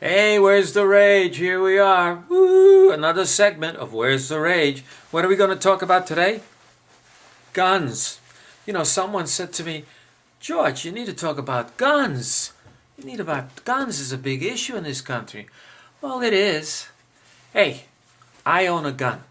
Hey, where's the rage? Here we are. Woo! Another segment of Where's the Rage. What are we going to talk about today? Guns. You know, someone said to me, George, you need to talk about guns. Guns is a big issue in this country. Well, it is. Hey, I own a gun.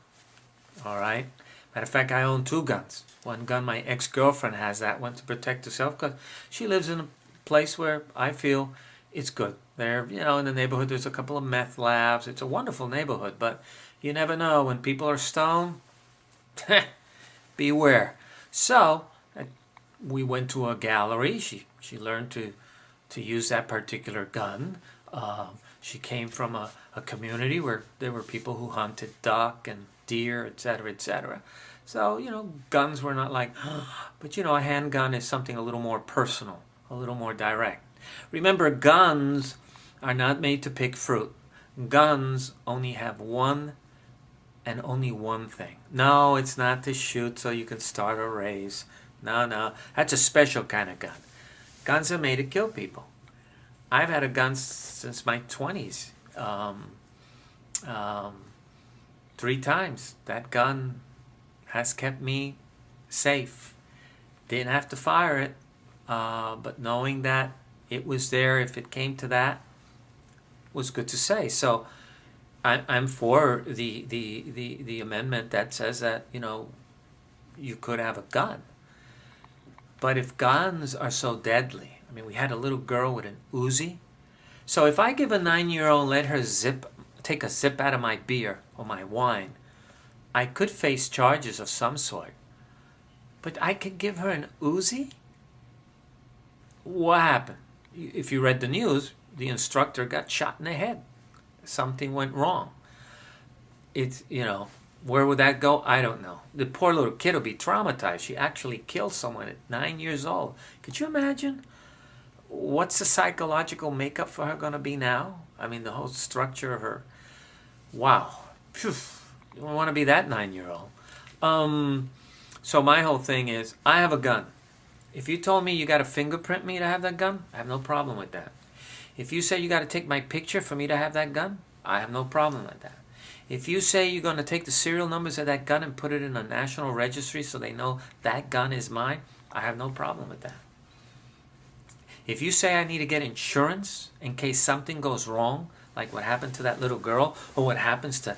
All right. Matter of fact, I own two guns. One gun my ex-girlfriend has, that one to protect herself because she lives in a place where I feel it's good. There, in the neighborhood, there's a couple of meth labs. It's a wonderful neighborhood, but you never know when people are stoned. Beware. So we went to a gallery. She learned to use that particular gun. She came from a community where there were people who hunted duck and deer, etc., etc. So, guns were not like, but a handgun is something a little more personal, a little more direct. Remember, guns are not made to pick fruit. Guns only have one and only one thing. No, it's not to shoot so you can start a race. No, that's a special kind of gun. Guns are made to kill people. I've had a gun since my 20s. 3 times. That gun has kept me safe. Didn't have to fire it, but knowing that it was there if it came to that was good to say. So I'm for the amendment that says that you could have a gun. But if guns are so deadly, I mean, we had a little girl with an Uzi. So if I give a 9-year-old, let her take a sip out of my beer or my wine, I could face charges of some sort. But I could give her an Uzi? What happened? If you read the news, the instructor got shot in the head. Something went wrong. It's, where would that go? I don't know. The poor little kid will be traumatized. She actually killed someone at 9 years old. Could you imagine? What's the psychological makeup for her going to be now? I mean, the whole structure of her. Wow. Phew. You don't want to be that 9-year-old. So my whole thing is, I have a gun. If you told me you got to fingerprint me to have that gun, I have no problem with that. If you say you got to take my picture for me to have that gun, I have no problem with that. If you say you're going to take the serial numbers of that gun and put it in a national registry so they know that gun is mine, I have no problem with that. If you say I need to get insurance in case something goes wrong, like what happened to that little girl, or what happens to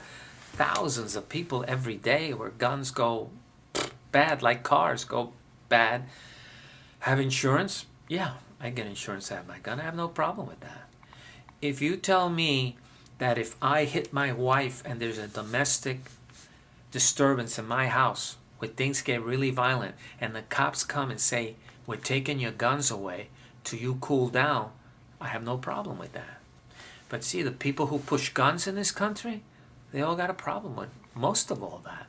thousands of people every day where guns go bad, like cars go bad, have insurance? Yeah, I get insurance to have my gun. I have no problem with that. If you tell me that if I hit my wife and there's a domestic disturbance in my house where things get really violent and the cops come and say, we're taking your guns away till you cool down, I have no problem with that. But see, the people who push guns in this country, they all got a problem with most of all that.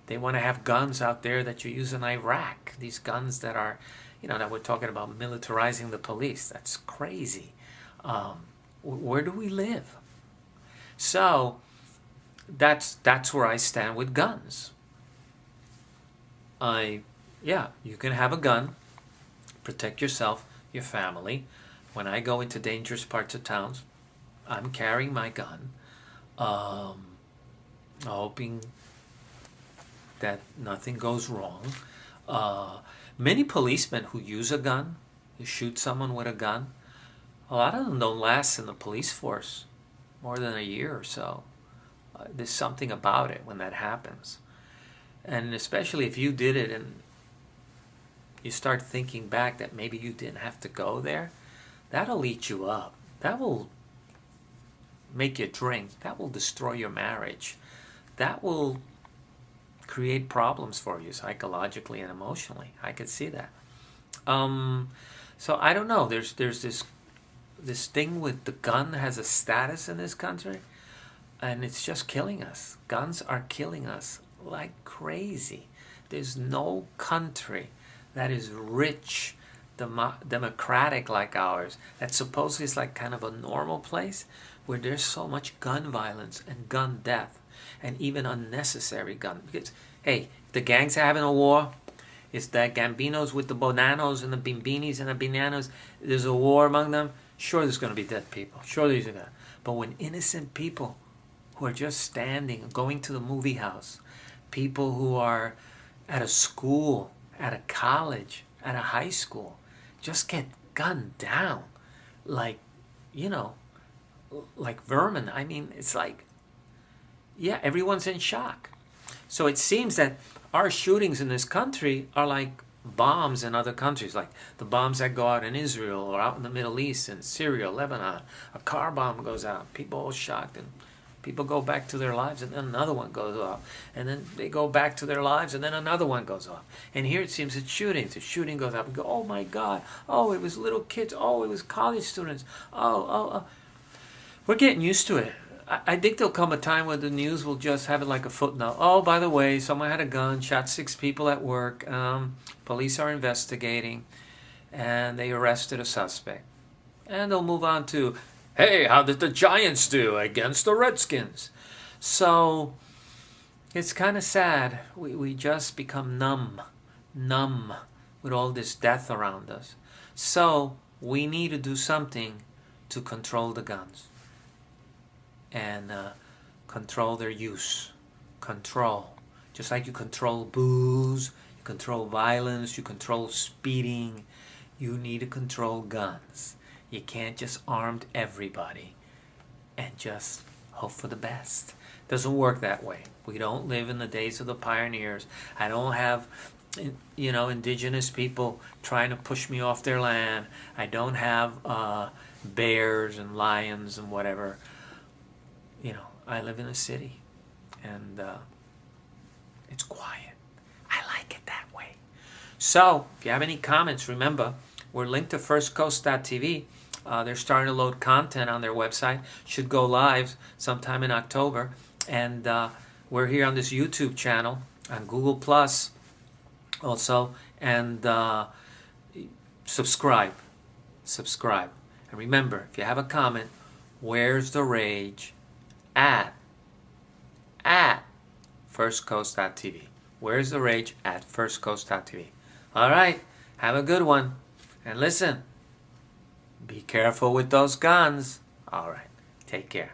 They want to have guns out there that you use in Iraq. These guns that are, that we're talking about militarizing the police. That's crazy. Where do we live? So that's where I stand with guns. You can have a gun, protect yourself, your family. When I go into dangerous parts of towns, I'm carrying my gun, hoping that nothing goes wrong. Many policemen who use a gun, who shoot someone with a gun, a lot of them don't last in the police force more than a year or so. There's something about it when that happens. And especially if you did it and you start thinking back that maybe you didn't have to go there, that'll eat you up. That will make you drink. That will destroy your marriage. That will create problems for you psychologically and emotionally. I could see that. So I don't know. There's this thing with the gun has a status in this country, and it's just killing us. Guns are killing us like crazy. There's no country that is rich, democratic like ours, that supposedly is like kind of a normal place, where there's so much gun violence and gun death and even unnecessary gun. Because, hey, the gangs are having a war. It's the Gambinos with the Bonanos and the Bimbinis and the Binanos. There's a war among them. Sure, there's going to be dead people. Sure, there's going to. But when innocent people who are just standing, going to the movie house, people who are at a school, at a college, at a high school, just get gunned down like, you know, like vermin. I mean, it's like, yeah, everyone's in shock. So it seems that our shootings in this country are like bombs in other countries, like the bombs that go out in Israel or out in the Middle East, in Syria, Lebanon. A car bomb goes out, people are shocked, and people go back to their lives, and then another one goes off, and then they go back to their lives, and then another one goes off. And here it seems it's shootings. The shooting goes up. We go, oh my God! Oh, it was little kids. Oh, it was college students. Oh. We're getting used to it. I think there'll come a time when the news will just have it like a footnote. Oh, by the way, someone had a gun, shot 6 people at work. Police are investigating, and they arrested a suspect. And they'll move on to, hey, how did the Giants do against the Redskins? So it's kind of sad. We just become numb with all this death around us. So we need to do something to control the guns and control their use. Control. Just like you control booze, you control violence, you control speeding, you need to control guns. You can't just arm everybody and just hope for the best. Doesn't work that way. We don't live in the days of the pioneers. I don't have, indigenous people trying to push me off their land. I don't have bears and lions and whatever. I live in a city, and it's quiet. I like it that way. So, if you have any comments, remember, we're linked to firstcoast.tv. They're starting to load content on their website. Should go live sometime in October. And we're here on this YouTube channel, on Google Plus also. And subscribe. And remember, if you have a comment, where's the rage? At firstcoast.tv. Where's the rage? At firstcoast.tv. All right. Have a good one. And listen, be careful with those guns. All right. Take care.